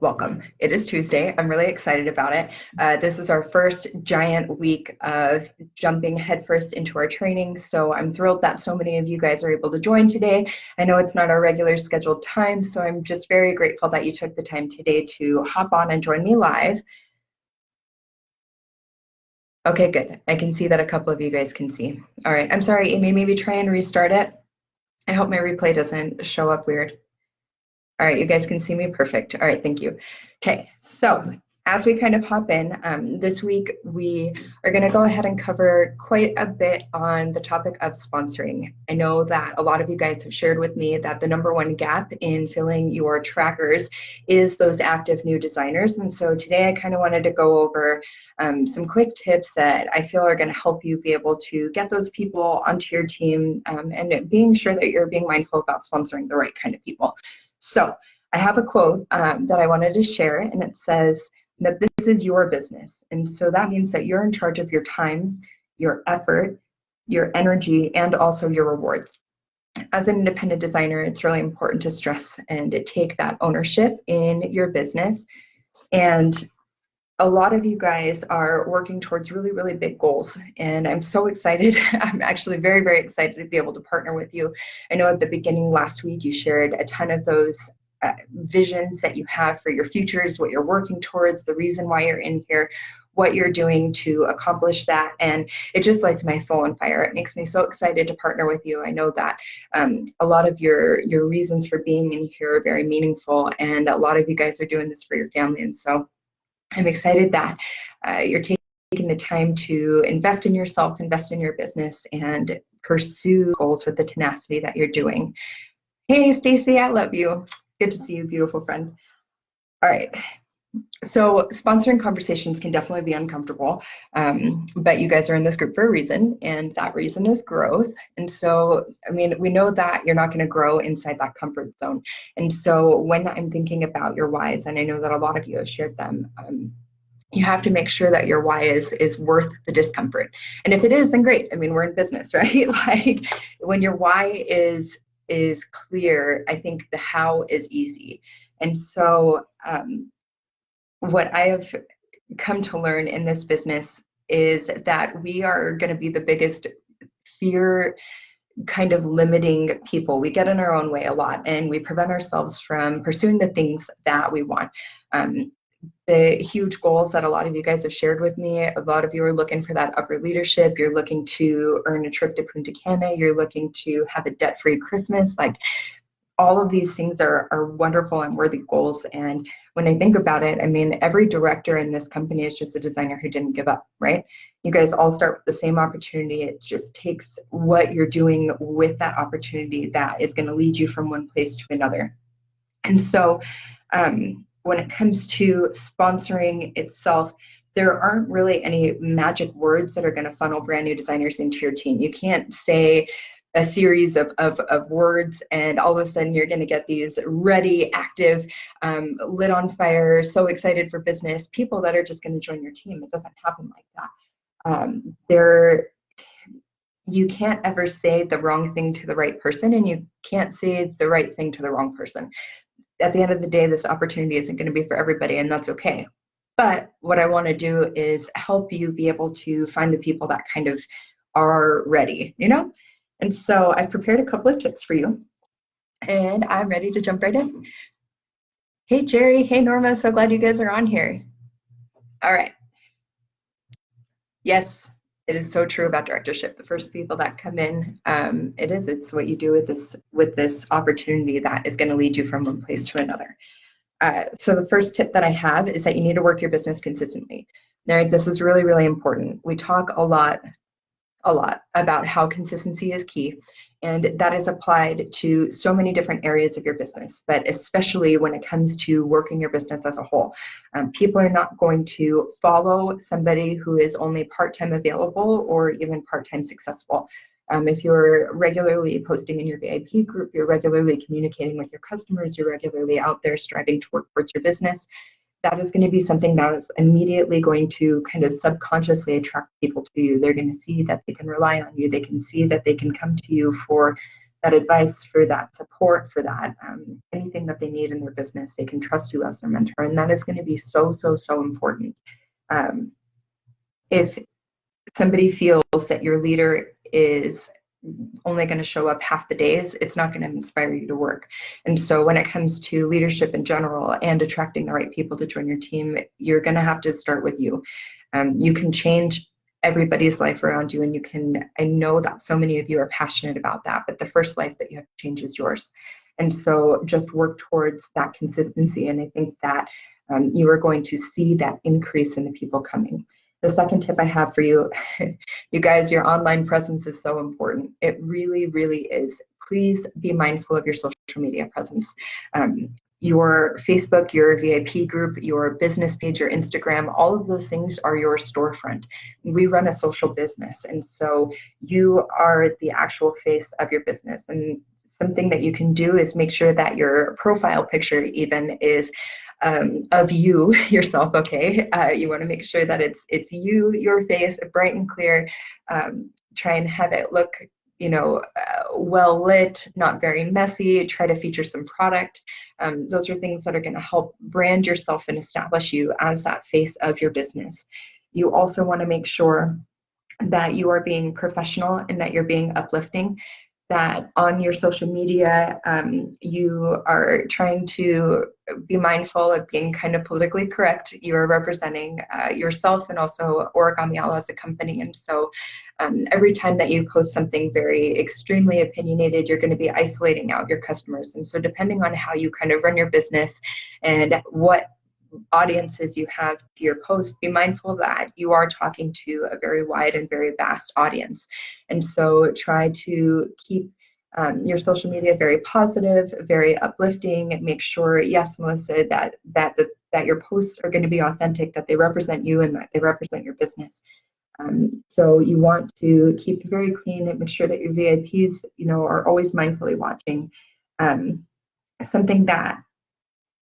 Welcome. It is Tuesday. I'm really excited about it. This is our first giant week of jumping headfirst into our training. So I'm thrilled that so many of you guys are able to join today. I know it's not our regular scheduled time, so I'm just very grateful that you took the time today to hop on and join me live. Okay, good. I can see that a couple of you guys can see. All right. I'm sorry, Amy, maybe try and restart it. I hope my replay doesn't show up weird. All right, you guys can see me perfect. All right, thank you. Okay, so as we kind of hop in, this week we are going to go ahead and cover quite a bit on the topic of sponsoring. I know that a lot of you guys have shared with me that the number one gap in filling your trackers is those active new designers. And so today I kind of wanted to go over some quick tips that I feel are going to help you be able to get those people onto your team and being sure that you're being mindful about sponsoring the right kind of people. So I have a quote that I wanted to share, and it says that this is your business. And so that means that you're in charge of your time, your effort, your energy, and also your rewards. As an independent designer, it's really important to stress and take that ownership in your business. And a lot of you guys are working towards really, really big goals. And I'm so excited. I'm actually very, very excited to be able to partner with you. I know at the beginning last week, you shared a ton of those visions that you have for your futures, what you're working towards, the reason why you're in here, what you're doing to accomplish that. And it just lights my soul on fire. It makes me so excited to partner with you. I know that a lot of your reasons for being in here are very meaningful. And a lot of you guys are doing this for your family. And so I'm excited that you're taking the time to invest in yourself, invest in your business, and pursue goals with the tenacity that you're doing. Hey, Stacy, I love you. Good to see you, beautiful friend. All right. So sponsoring conversations can definitely be uncomfortable, but you guys are in this group for a reason, and that reason is growth. And so, I mean, we know that you're not going to grow inside that comfort zone. And so when I'm thinking about your whys, and I know that a lot of you have shared them, you have to make sure that your why is worth the discomfort. And if it is, then great. I mean, we're in business, right? Like when your why is clear, I think the how is easy. And so what I have come to learn in this business is that we are going to be the biggest fear kind of limiting people. We get in our own way a lot, and we prevent ourselves from pursuing the things that we want. The huge goals that a lot of you guys have shared with me, a lot of you are looking for that upper leadership. You're looking to earn a trip to Punta Cana. You're looking to have a debt-free Christmas. Like all of these things are wonderful and worthy goals. And when I think about it, I mean, every director in this company is just a designer who didn't give up, right? You guys all start with the same opportunity. It just takes what you're doing with that opportunity that is going to lead you from one place to another. And so when it comes to sponsoring itself, there aren't really any magic words that are going to funnel brand new designers into your team. You can't say a series of words and all of a sudden you're going to get these ready, active, lit on fire, so excited for business people that are just going to join your team. It doesn't happen like that. You can't ever say the wrong thing to the right person, and you can't say the right thing to the wrong person. At the end of the day, this opportunity isn't going to be for everybody, and that's okay. But what I want to do is help you be able to find the people that kind of are ready, you know? And so I've prepared a couple of tips for you, and I'm ready to jump right in. Hey, Jerry. Hey, Norma. So glad you guys are on here. All right. Yes, it is so true about directorship. The first people that come in, it's what you do with this opportunity that is going to lead you from one place to another. So the first tip that I have is that you need to work your business consistently. Now, this is really, really important. We talk a lot about how consistency is key, and that is applied to so many different areas of your business, but especially when it comes to working your business as a whole. People are not going to follow somebody who is only part-time available or even part-time successful. If you're regularly posting in your VIP group, you're regularly communicating with your customers, you're regularly out there striving to work towards your business, that is going to be something that is immediately going to kind of subconsciously attract people to you. They're going to see that they can rely on you. They can see that they can come to you for that advice, for that support, for that anything that they need in their business. They can trust you as their mentor, and that is going to be so, so, so important. If somebody feels that your leader is only going to show up half the days, it's not going to inspire you to work. And so when it comes to leadership in general and attracting the right people to join your team, you're going to have to start with you. You can change everybody's life around you, and I know that so many of you are passionate about that, but the first life that you have to change is yours. And so just work towards that consistency. And I think that you are going to see that increase in the people coming. The second tip I have for you, you guys, your online presence is so important. It really, really is. Please be mindful of your social media presence. Your Facebook, your VIP group, your business page, your Instagram, all of those things are your storefront. We run a social business, and so you are the actual face of your business. And something that you can do is make sure that your profile picture even is of you yourself. Okay, you want to make sure that it's you, your face, bright and clear. Try and have it look, well lit, not very messy. Try to feature some product. Those are things that are going to help brand yourself and establish you as that face of your business. You also want to make sure that you are being professional and that you're being uplifting, that on your social media, you are trying to be mindful of being kind of politically correct. You are representing yourself and also Origami Owl as a company. And so every time that you post something very extremely opinionated, you're going to be isolating out your customers. And so depending on how you kind of run your business and what audiences you have to your post, be mindful that you are talking to a very wide and very vast audience. And so try to keep your social media very positive, very uplifting. Make sure, yes, Melissa, that your posts are going to be authentic, that they represent you and that they represent your business. So you want to keep it very clean and make sure that your VIPs, are always mindfully watching. Something that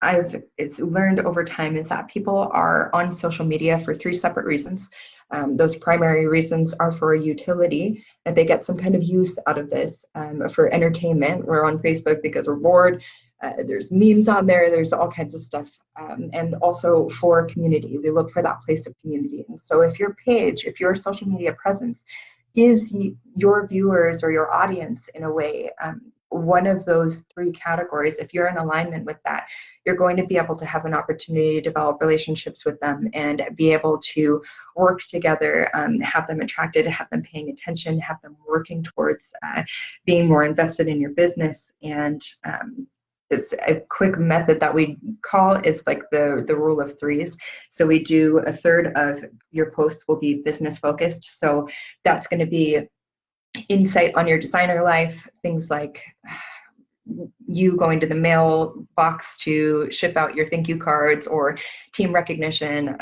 I've learned over time is that people are on social media for 3 separate reasons. Those primary reasons are for utility, that they get some kind of use out of this. For entertainment, we're on Facebook because we're bored. There's memes on there. There's all kinds of stuff. And also for community, we look for that place of community. And so if your page, if your social media presence gives your viewers or your audience, in a way, one of those 3 categories, if you're in alignment with that, you're going to be able to have an opportunity to develop relationships with them and be able to work together, have them attracted, have them paying attention, have them working towards being more invested in your business. And it's a quick method that we call is like the rule of 3s. So we do 1/3 of your posts will be business focused. So that's going to be insight on your designer life, things like you going to the mailbox to ship out your thank you cards, or team recognition,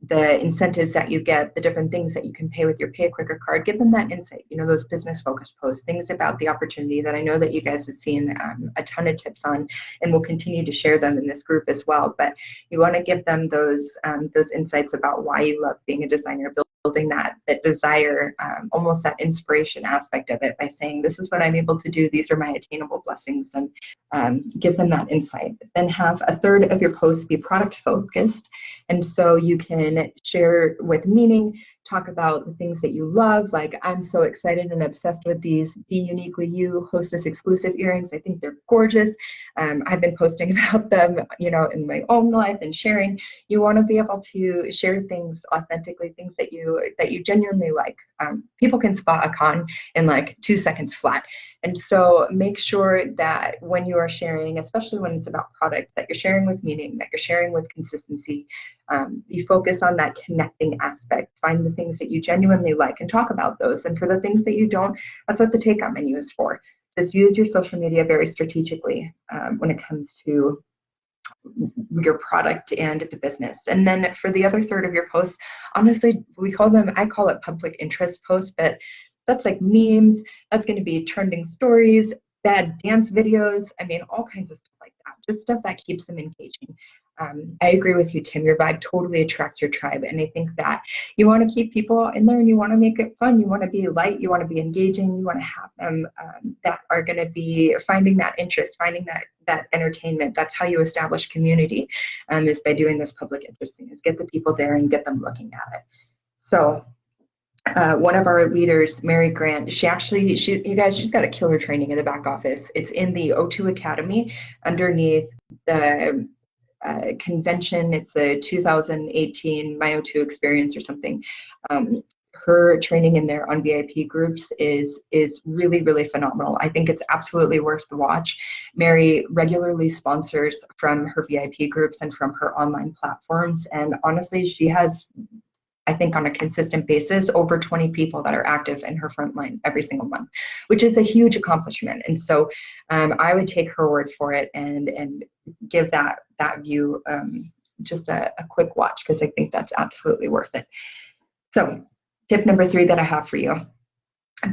the incentives that you get, the different things that you can pay with your Pay Quicker card. Give them that insight, those business focused posts, things about the opportunity that I know that you guys have seen a ton of tips on, and we'll continue to share them in this group as well. But you want to give them those insights about why you love being a designer, building that desire, almost that inspiration aspect of it, by saying, this is what I'm able to do, these are my attainable blessings, and give them that insight. Then have 1/3 of your posts be product focused, and so you can share with meaning, talk about the things that you love, like, I'm so excited and obsessed with these Be Uniquely You Hostess exclusive earrings. I think they're gorgeous. I've been posting about them, in my own life and sharing. You want to be able to share things authentically, things that you genuinely like. People can spot a con in like 2 seconds flat. And so make sure that when you are sharing, especially when it's about product, that you're sharing with meaning, that you're sharing with consistency. You focus on that connecting aspect. Find the things that you genuinely like and talk about those. And for the things that you don't, that's what the takeout menu is for. Just use your social media very strategically when it comes to your product and the business. And then for the other 1/3 of your posts, honestly, I call it public interest posts, but that's like memes. That's going to be trending stories, bad dance videos. I mean, all kinds of stuff like that. just stuff that keeps them engaging. I agree with you, Tim. Your vibe totally attracts your tribe. And I think that you want to keep people in there and you want to make it fun. You want to be light. You want to be engaging. You want to have them that are going to be finding that interest, finding that entertainment. That's how you establish community, is by doing this public interest thing, is get the people there and get them looking at it. So one of our leaders, Mary Grant, you guys, she's got a killer training in the back office. It's in the O2 Academy underneath the convention. It's the 2018 My O2 Experience or something. Her training in there on VIP groups is really, really phenomenal. I think it's absolutely worth the watch. Mary regularly sponsors from her VIP groups and from her online platforms. And honestly, she has, I think, on a consistent basis, over 20 people that are active in her front line every single month, which is a huge accomplishment. And so I would take her word for it and give that view just a quick watch, because I think that's absolutely worth it. So tip number 3 that I have for you: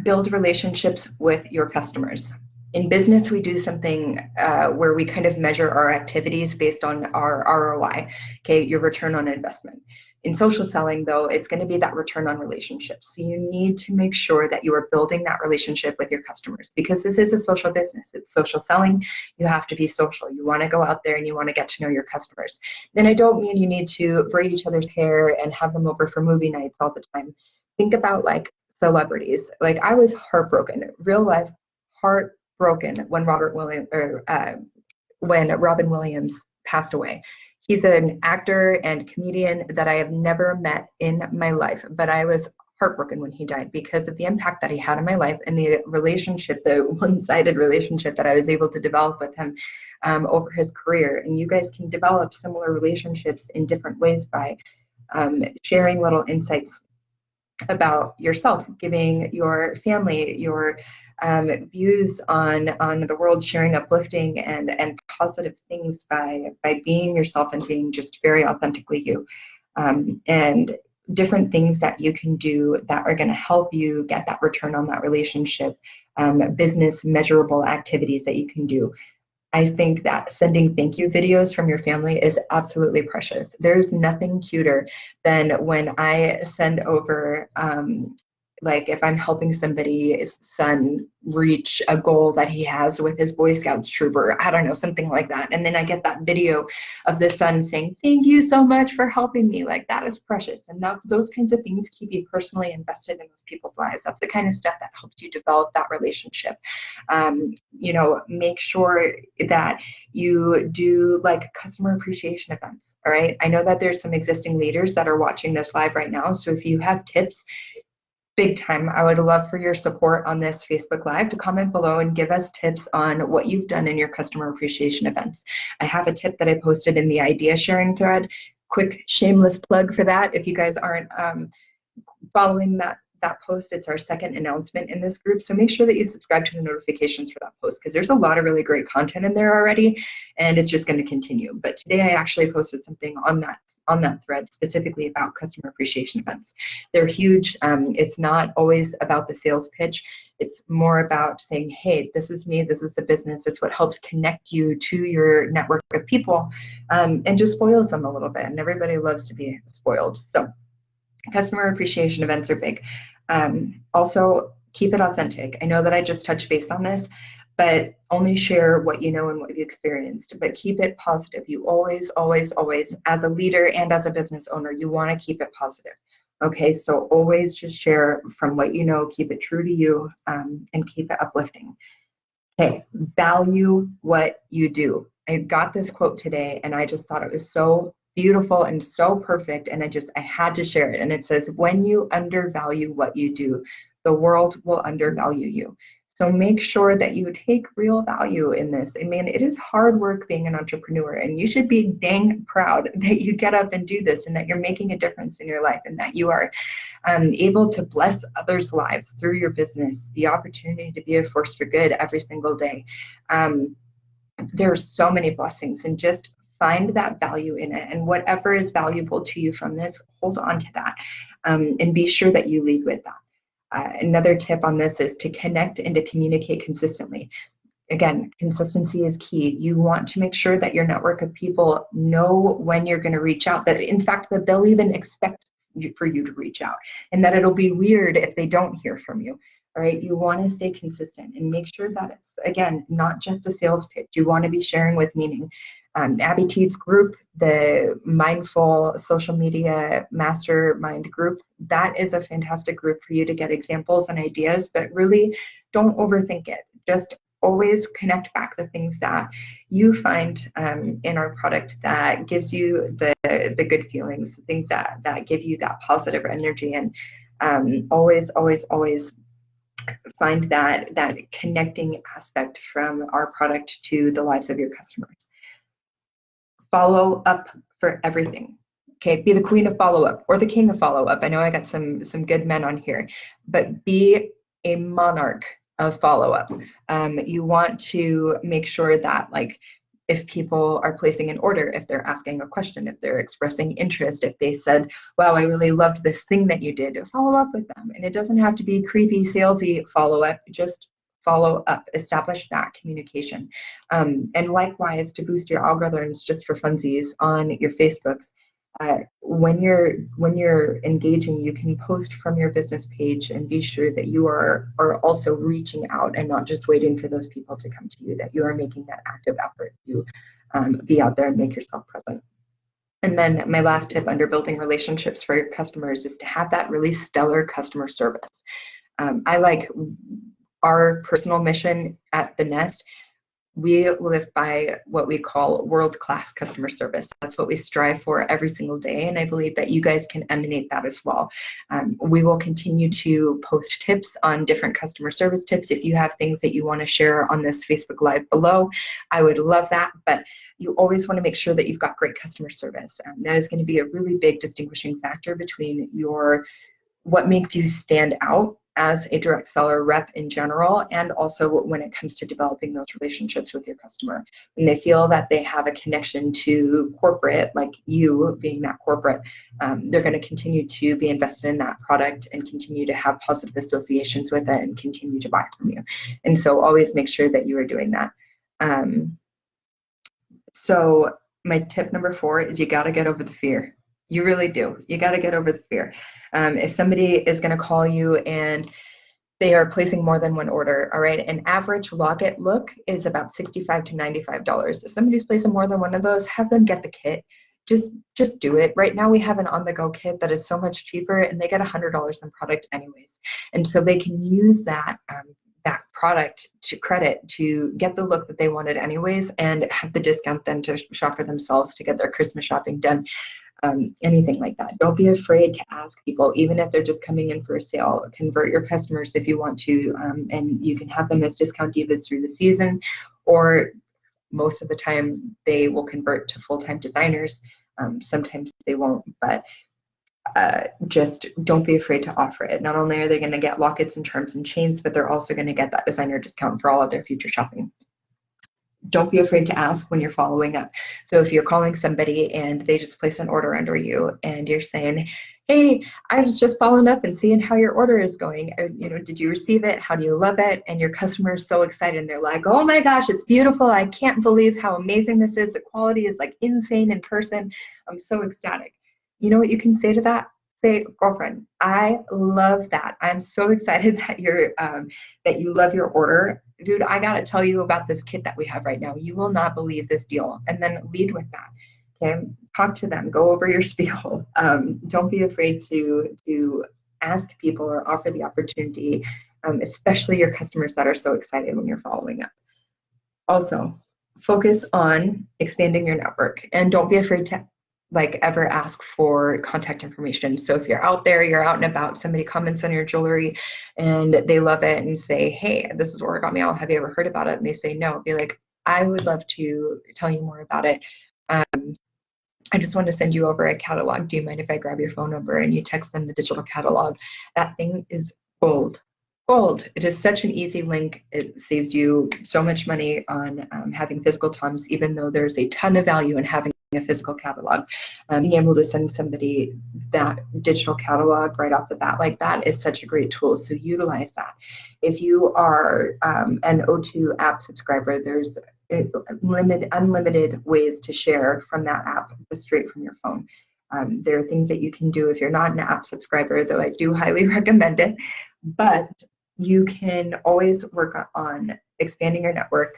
build relationships with your customers. In business, we do something where we kind of measure our activities based on our ROI, okay, your return on investment. In social selling, though, it's going to be that return on relationships. So you need to make sure that you are building that relationship with your customers, because this is a social business. It's social selling. You have to be social. You want to go out there and you want to get to know your customers. Then I don't mean you need to braid each other's hair and have them over for movie nights all the time. Think about like celebrities. Like, I was heartbroken, real life heartbroken, when when Robin Williams passed away. He's an actor and comedian that I have never met in my life, but I was heartbroken when he died because of the impact that he had in my life and the relationship, the one-sided relationship that I was able to develop with him over his career. And you guys can develop similar relationships in different ways by sharing little insights about yourself, giving your family your views on the world, sharing uplifting and positive things by being yourself and being just very authentically you, and different things that you can do that are going to help you get that return on that relationship, business measurable activities that you can do. I think that sending thank you videos from your family is absolutely precious. There's nothing cuter than when I send over, like if I'm helping somebody's son reach a goal that he has with his Boy Scouts troop, or I don't know, something like that. And then I get that video of the son saying, thank you so much for helping me. Like, that is precious. And those kinds of things keep you personally invested in those people's lives. That's the kind of stuff that helps you develop that relationship. You know, make sure that you do like customer appreciation events. All right. I know that there's some existing leaders that are watching this live right now. So if you have tips, big time, I would love for your support on this Facebook Live to comment below and give us tips on what you've done in your customer appreciation events. I have a tip that I posted in the idea sharing thread. Quick shameless plug for that. If you guys aren't following that post, it's our second announcement in this group. So make sure that you subscribe to the notifications for that post, because there's a lot of really great content in there already, and it's just going to continue. But today I actually posted something on that thread specifically about customer appreciation events. They're huge. It's not always about the sales pitch. It's more about saying, hey, this is me, this is a business. It's what helps connect you to your network of people, and just spoils them a little bit. And everybody loves to be spoiled. So customer appreciation events are big. Also, keep it authentic. I know that I just touched base on this, but only share what you know and what you've experienced, but keep it positive. You always, always, always, as a leader and as a business owner, you want to keep it positive. Okay, so always just share from what you know, keep it true to you, and keep it uplifting. Okay, value what you do. I got this quote today and I just thought it was so beautiful and so perfect, and I had to share it. And it says, when you undervalue what you do, the world will undervalue you. So make sure that you take real value in this. I mean, it is hard work being an entrepreneur, and you should be dang proud that you get up and do this, and that you're making a difference in your life, and that you are able to bless others' lives through your business, the opportunity to be a force for good every single day. There are so many blessings, and just find that value in it, and whatever is valuable to you from this, hold on to that, and be sure that you lead with that. Another tip on this is to connect and to communicate consistently. Again, consistency is key. You want to make sure that your network of people know when you're going to reach out, that in fact, that they'll even expect for you to reach out, and that it'll be weird if they don't hear from you. All right, you want to stay consistent and make sure that it's, again, not just a sales pitch. You want to be sharing with meaning. Abby Teed's group, the Mindful Social Media Mastermind group, that is a fantastic group for you to get examples and ideas, but really don't overthink it. Just always connect back the things that you find in our product that gives you the good feelings, things that give you that positive energy, and always find that connecting aspect from our product to the lives of your customers. Follow up for everything. Okay, be the queen of follow-up or the king of follow-up. I know I got some good men on here, but be a monarch of follow-up. You want to make sure that, like, if people are placing an order, if they're asking a question, if they're expressing interest, if they said, wow, I really loved this thing that you did, follow up with them. And it doesn't have to be creepy, salesy follow-up, just follow up, establish that communication. And likewise, to boost your algorithms, just for funsies on your Facebooks, when you're engaging, you can post from your business page and be sure that you are also reaching out and not just waiting for those people to come to you, that you are making that active effort to be out there and make yourself present. And then my last tip under building relationships for your customers is to have that really stellar customer service. I like our personal mission at The Nest. We live by what we call world-class customer service. That's what we strive for every single day, and I believe that you guys can emanate that as well. We will continue to post tips on different customer service tips. If you have things that you want to share on this Facebook Live below, I would love that, but you always want to make sure that you've got great customer service. That is going to be a really big distinguishing factor between what makes you stand out as a direct seller rep in general, and also when it comes to developing those relationships with your customer. When they feel that they have a connection to corporate, like you being that corporate, they're going to continue to be invested in that product and continue to have positive associations with it and continue to buy from you. And so always make sure that you are doing that. So my tip number 4 is you got to get over the fear. You really do. You got to get over the fear. If somebody is going to call you and they are placing more than one order, all right, an average log it look is about $65 to $95. If somebody's placing more than one of those, have them get the kit. Just do it. Right now we have an on-the-go kit that is so much cheaper, and they get $100 in product anyways. And so they can use that product to credit to get the look that they wanted anyways, and have the discount then to shop for themselves to get their Christmas shopping done. Anything like that. Don't be afraid to ask people, even if they're just coming in for a sale. Convert your customers if you want to, and you can have them as discount divas through the season, or most of the time they will convert to full-time designers. Sometimes they won't, but just don't be afraid to offer it. Not only are they going to get lockets and charms and chains, but they're also going to get that designer discount for all of their future shopping. Don't be afraid to ask when you're following up. So if you're calling somebody and they just place an order under you and you're saying, hey, I was just following up and seeing how your order is going. Did you receive it? How do you love it? And your customer is so excited. And they're like, oh my gosh, it's beautiful. I can't believe how amazing this is. The quality is like insane in person. I'm so ecstatic. You know what you can say to that? Say, girlfriend, I love that. I'm so excited that you love your order. Dude, I got to tell you about this kit that we have right now. You will not believe this deal. And then lead with that. Okay, talk to them. Go over your spiel. Don't be afraid to ask people or offer the opportunity, especially your customers that are so excited when you're following up. Also, focus on expanding your network, and don't be afraid to ever ask for contact information. So if you're out there, you're out and about, somebody comments on your jewelry and they love it and say, hey, this is origami, have you ever heard about it? And they say no, be like, I would love to tell you more about it. I just want to send you over a catalog. Do you mind if I grab your phone number? And you text them the digital catalog. That thing is gold. Gold. It is such an easy link. It saves you so much money on having physical toms, even though there's a ton of value in having a physical catalog. Being able to send somebody that digital catalog right off the bat like that is such a great tool. So utilize that. If you are an O2 app subscriber, there's unlimited ways to share from that app just straight from your phone. There are things that you can do if you're not an app subscriber, though I do highly recommend it. But you can always work on expanding your network.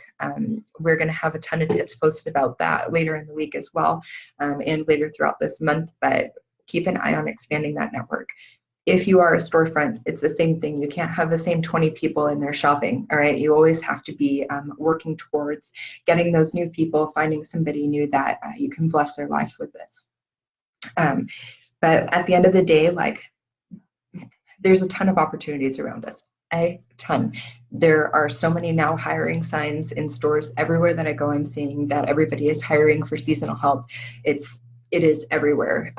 We're going to have a ton of tips posted about that later in the week as well, and later throughout this month, but keep an eye on expanding that network. If you are a storefront, it's the same thing. You can't have the same 20 people in there shopping, all right? You always have to be working towards getting those new people, finding somebody new that you can bless their life with this. But at the end of the day, like, there's a ton of opportunities around us. A ton. There are so many now hiring signs in stores everywhere that I go. I'm seeing that everybody is hiring for seasonal help. It is everywhere.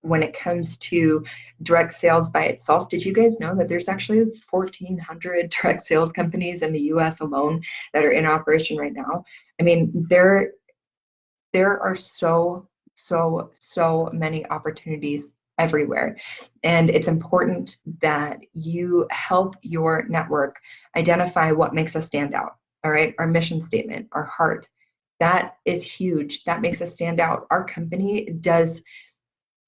When it comes to direct sales by itself, did you guys know that there's actually 1,400 direct sales companies in the US alone that are in operation right now? I mean, there are so many opportunities everywhere. And it's important that you help your network identify what makes us stand out. All right. Our mission statement, our heart, that is huge. That makes us stand out. Our company does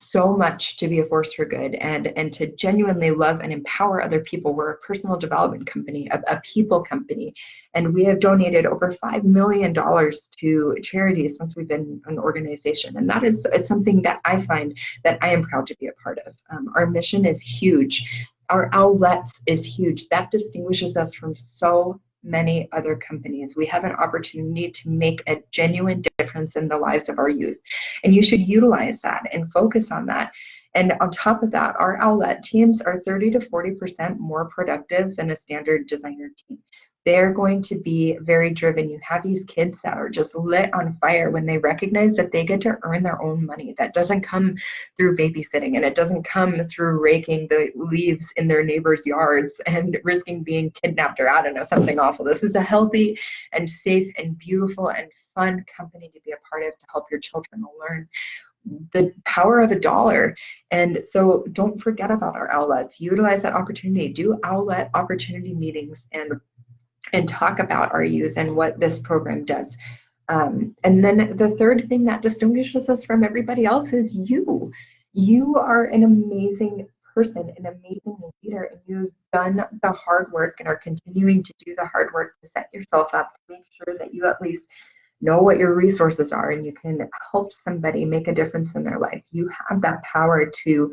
so much to be a force for good and to genuinely love and empower other people. We're a personal development company, a people company, and we have donated over $5 million to charities since we've been an organization. And that is something that I find that I am proud to be a part of. Our mission is huge. Our outlets is huge. That distinguishes us from so many other companies. We have an opportunity to make a genuine difference in the lives of our youth. And you should utilize that and focus on that. And on top of that, our outlet teams are 30 to 40% more productive than a standard designer team. They're going to be very driven. You have these kids that are just lit on fire when they recognize that they get to earn their own money. That doesn't come through babysitting, and it doesn't come through raking the leaves in their neighbors' yards and risking being kidnapped or, I don't know, something awful. This is a healthy and safe and beautiful and fun company to be a part of to help your children learn the power of $1. And so don't forget about our outlets. Utilize that opportunity. Do outlet opportunity meetings and talk about our youth and what this program does. And then the third thing that distinguishes us from everybody else is you. You are an amazing person, an amazing leader, and you've done the hard work and are continuing to do the hard work to set yourself up to make sure that you at least know what your resources are and you can help somebody make a difference in their life. You have that power to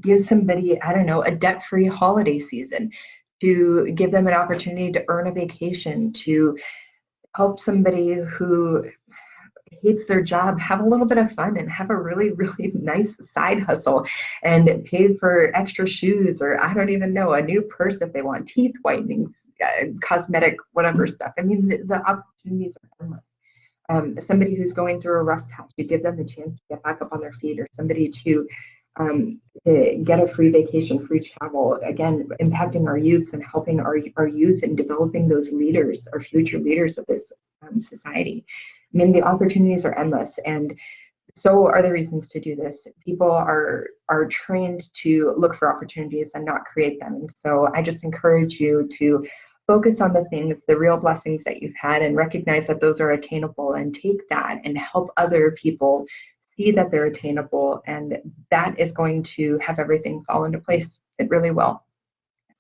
give somebody, I don't know, a debt-free holiday season, to give them an opportunity to earn a vacation, to help somebody who hates their job have a little bit of fun and have a really, really nice side hustle and pay for extra shoes, or I don't even know, a new purse if they want, teeth whitening, cosmetic, whatever stuff. I mean, the opportunities are endless. Somebody who's going through a rough patch, you give them the chance to get back up on their feet, or somebody to get a free vacation, free travel, again, impacting our youth and helping our youth and developing those leaders, our future leaders of this society. I mean, the opportunities are endless, and so are the reasons to do this. People are trained to look for opportunities and not create them. And so I just encourage you to focus on the things, the real blessings that you've had, and recognize that those are attainable, and take that and help other people see that they're attainable, and that is going to have everything fall into place. It really will.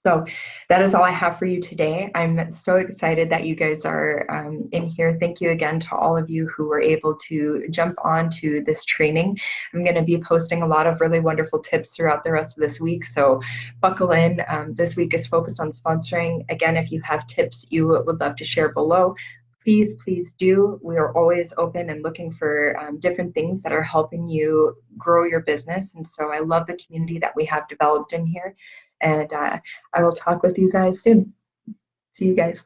So that is all I have for you today. I'm so excited that you guys are in here. Thank you again to all of you who were able to jump on to this training. I'm going to be posting a lot of really wonderful tips throughout the rest of this week, so buckle in. This week is focused on sponsoring. Again, if you have tips you would love to share below, please do. We are always open and looking for different things that are helping you grow your business. And so I love the community that we have developed in here. And I will talk with you guys soon. See you guys.